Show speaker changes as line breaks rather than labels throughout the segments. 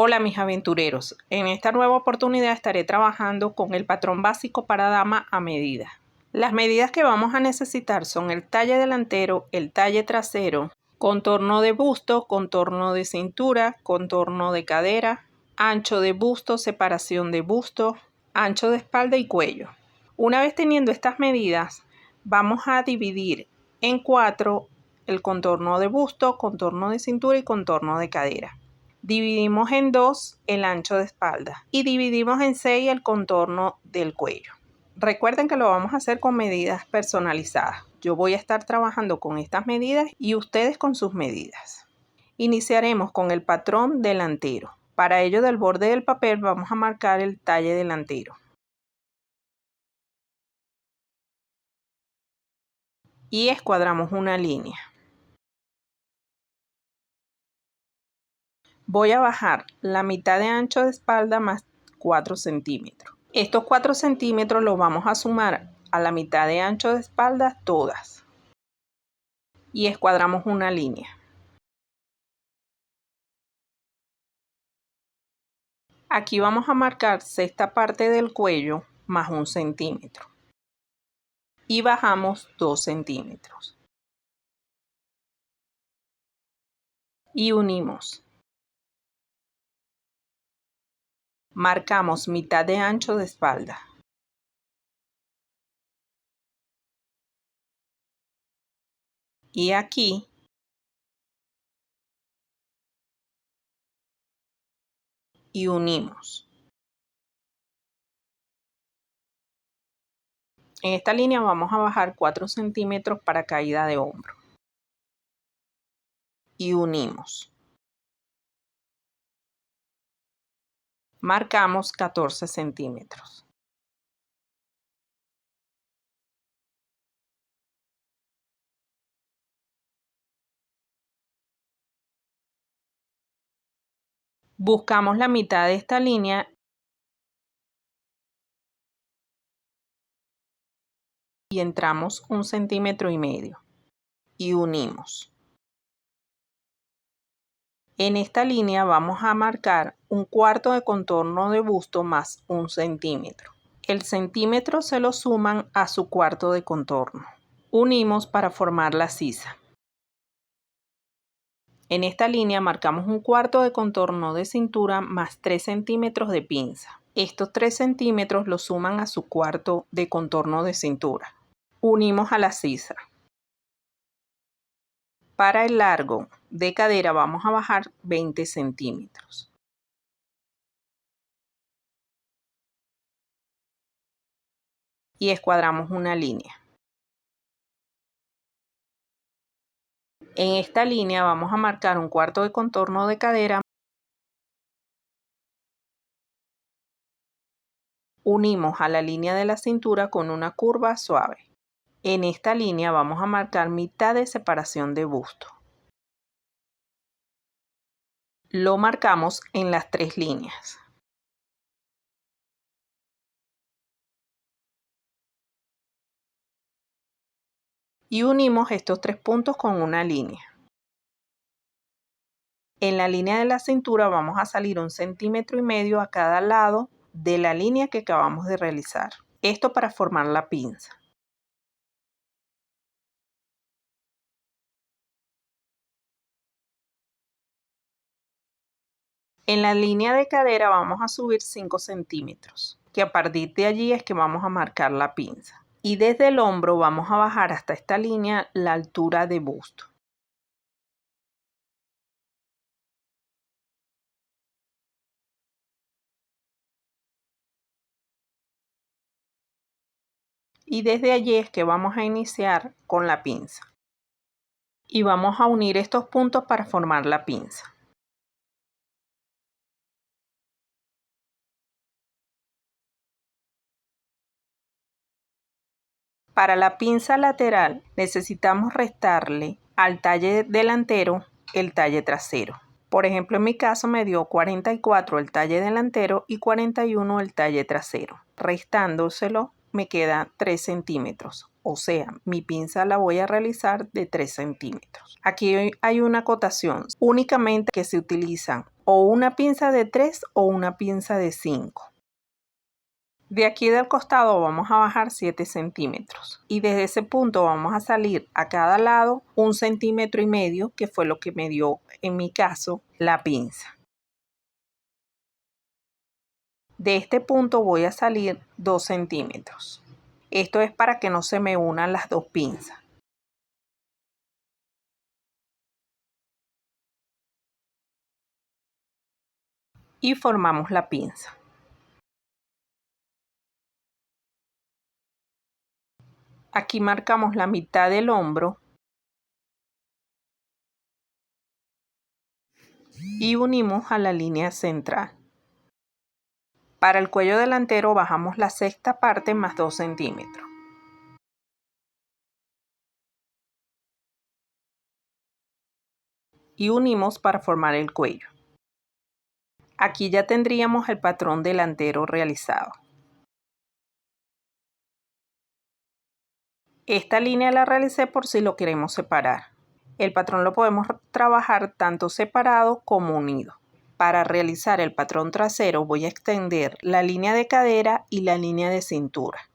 Hola mis aventureros, en esta nueva oportunidad estaré trabajando con el patrón básico para dama a medida. Las medidas que vamos a necesitar son el talle delantero, el talle trasero, contorno de busto, contorno de cintura, contorno de cadera, ancho de busto, separación de busto, ancho de espalda y cuello. Una vez teniendo estas medidas, vamos a dividir en 4 el contorno de busto, contorno de cintura y contorno de cadera. Dividimos en 2 el ancho de espalda y dividimos en 6 el contorno del cuello. Recuerden que lo vamos a hacer con medidas personalizadas. Yo voy a estar trabajando con estas medidas y ustedes con sus medidas. Iniciaremos con el patrón delantero. Para ello, del borde del papel vamos a marcar el talle delantero. Y escuadramos una línea. Voy a bajar la mitad de ancho de espalda más 4 centímetros. Estos 4 centímetros los vamos a sumar a la mitad de ancho de espalda todas. Y escuadramos una línea. Aquí vamos a marcar sexta parte del cuello más 1 centímetro. Y bajamos 2 centímetros. Y unimos. Marcamos mitad de ancho de espalda. Y aquí y unimos. En esta línea vamos a bajar 4 centímetros para caída de hombro. Y unimos. Marcamos 14 centímetros. Buscamos la mitad de esta línea y entramos 1,5 centímetros y unimos. En esta línea vamos a marcar 1/4 de contorno de busto más 1 centímetro. El centímetro se lo suman a su cuarto de contorno. Unimos para formar la sisa. En esta línea marcamos 1/4 de contorno de cintura más 3 centímetros de pinza. Estos 3 centímetros los suman a su cuarto de contorno de cintura. Unimos a la sisa. Para el largo de cadera vamos a bajar 20 centímetros. Y escuadramos una línea. En esta línea vamos a marcar 1/4 de contorno de cadera. Unimos a la línea de la cintura con una curva suave. En esta línea vamos a marcar mitad de separación de busto. Lo marcamos en las 3 líneas. Y unimos estos 3 puntos con una línea. En la línea de la cintura vamos a salir 1,5 centímetros a cada lado de la línea que acabamos de realizar. Esto para formar la pinza. En la línea de cadera vamos a subir 5 centímetros, que a partir de allí es que vamos a marcar la pinza. Y desde el hombro vamos a bajar hasta esta línea la altura de busto. Y desde allí es que vamos a iniciar con la pinza. Y vamos a unir estos puntos para formar la pinza. Para la pinza lateral necesitamos restarle al talle delantero el talle trasero. Por ejemplo, en mi caso me dio 44 el talle delantero y 41 el talle trasero. Restándoselo me queda 3 centímetros. O sea, mi pinza la voy a realizar de 3 centímetros. Aquí hay una acotación. Únicamente que se utilizan o una pinza de 3 o una pinza de 5. De aquí del costado vamos a bajar 7 centímetros. Y desde ese punto vamos a salir a cada lado 1,5 centímetros, que fue lo que me dio, en mi caso, la pinza. De este punto voy a salir 2 centímetros. Esto es para que no se me unan las dos pinzas. Y formamos la pinza. Aquí marcamos la mitad del hombro y unimos a la línea central. Para el cuello delantero bajamos la sexta parte más 2 centímetros. Y unimos para formar el cuello. Aquí ya tendríamos el patrón delantero realizado. Esta línea la realicé por si lo queremos separar. El patrón lo podemos trabajar tanto separado como unido. Para realizar el patrón trasero voy a extender la línea de cadera y la línea de cintura.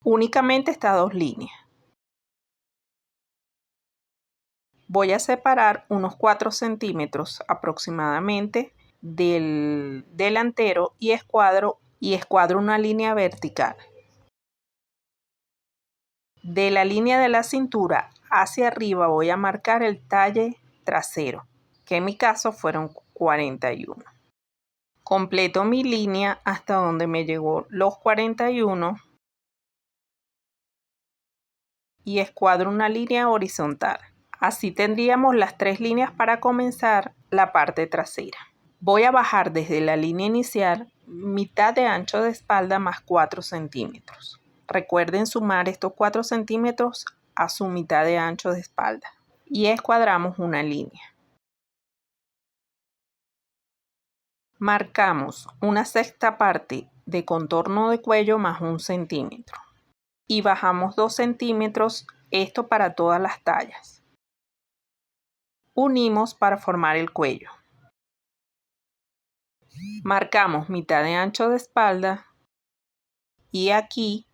Únicamente estas dos líneas. Voy a separar unos 4 centímetros aproximadamente del delantero y escuadro una línea vertical. De la línea de la cintura hacia arriba voy a marcar el talle trasero, que en mi caso fueron 41. Completo mi línea hasta donde me llegó los 41 y escuadro una línea horizontal. Así tendríamos las 3 líneas para comenzar la parte trasera. Voy a bajar desde la línea inicial mitad de ancho de espalda más 4 centímetros. Recuerden sumar estos 4 centímetros a su mitad de ancho de espalda y escuadramos una línea. Marcamos una sexta parte de contorno de cuello más 1 centímetro y bajamos 2 centímetros, esto para todas las tallas. Unimos para formar el cuello. Marcamos mitad de ancho de espalda y aquí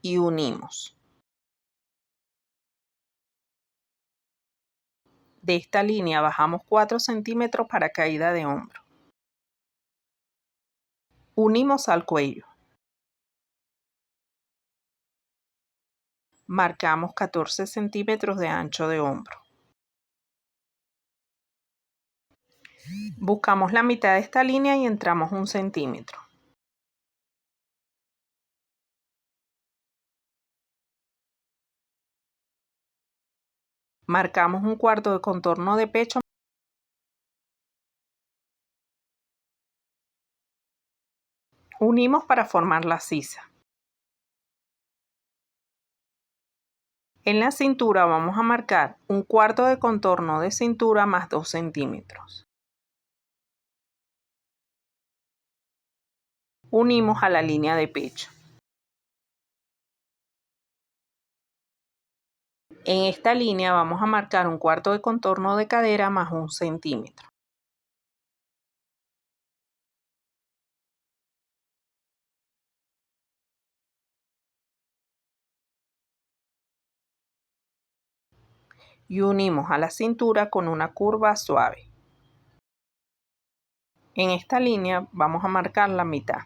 y unimos. De esta línea bajamos 4 centímetros para caída de hombro. Unimos al cuello. Marcamos 14 centímetros de ancho de hombro. Buscamos la mitad de esta línea y entramos 1 centímetro. Marcamos un cuarto de contorno de pecho. Unimos para formar la sisa. En la cintura vamos a marcar un cuarto de contorno de cintura más 2 centímetros. Unimos a la línea de pecho. En esta línea vamos a marcar un cuarto de contorno de cadera más 1 centímetro. Y unimos a la cintura con una curva suave. En esta línea vamos a marcar la mitad.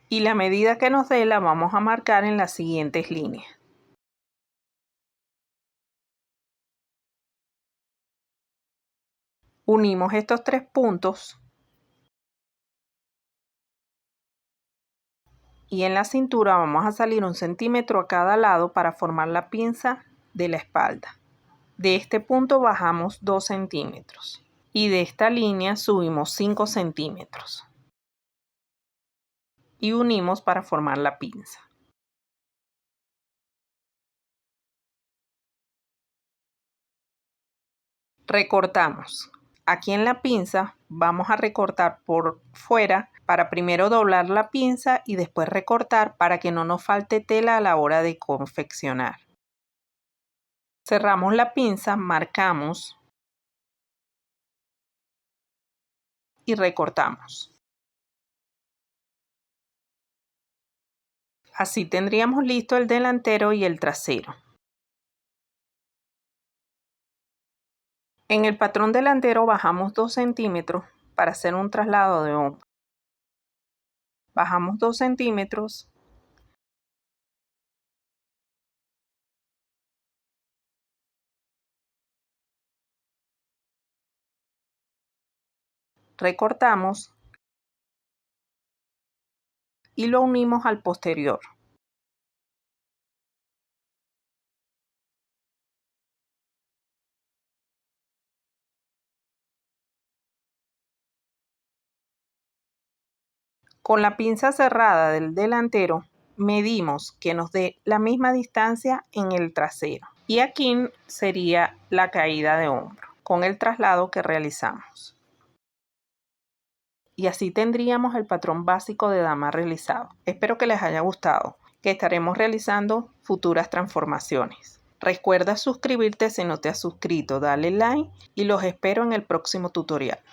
Y la medida que nos dé la vamos a marcar en las siguientes líneas. Unimos estos 3 puntos y en la cintura vamos a salir 1 centímetro a cada lado para formar la pinza de la espalda. De este punto bajamos 2 centímetros y de esta línea subimos 5 centímetros y unimos para formar la pinza. Recortamos. Aquí en la pinza vamos a recortar por fuera para primero doblar la pinza y después recortar para que no nos falte tela a la hora de confeccionar. Cerramos la pinza, marcamos y recortamos. Así tendríamos listo el delantero y el trasero. En el patrón delantero bajamos 2 centímetros para hacer un traslado de hombro. Bajamos 2 centímetros. Recortamos y lo unimos al posterior. Con la pinza cerrada del delantero medimos que nos dé la misma distancia en el trasero. Y aquí sería la caída de hombro con el traslado que realizamos. Y así tendríamos el patrón básico de dama realizado. Espero que les haya gustado, que estaremos realizando futuras transformaciones. Recuerda suscribirte si no te has suscrito, dale like y los espero en el próximo tutorial.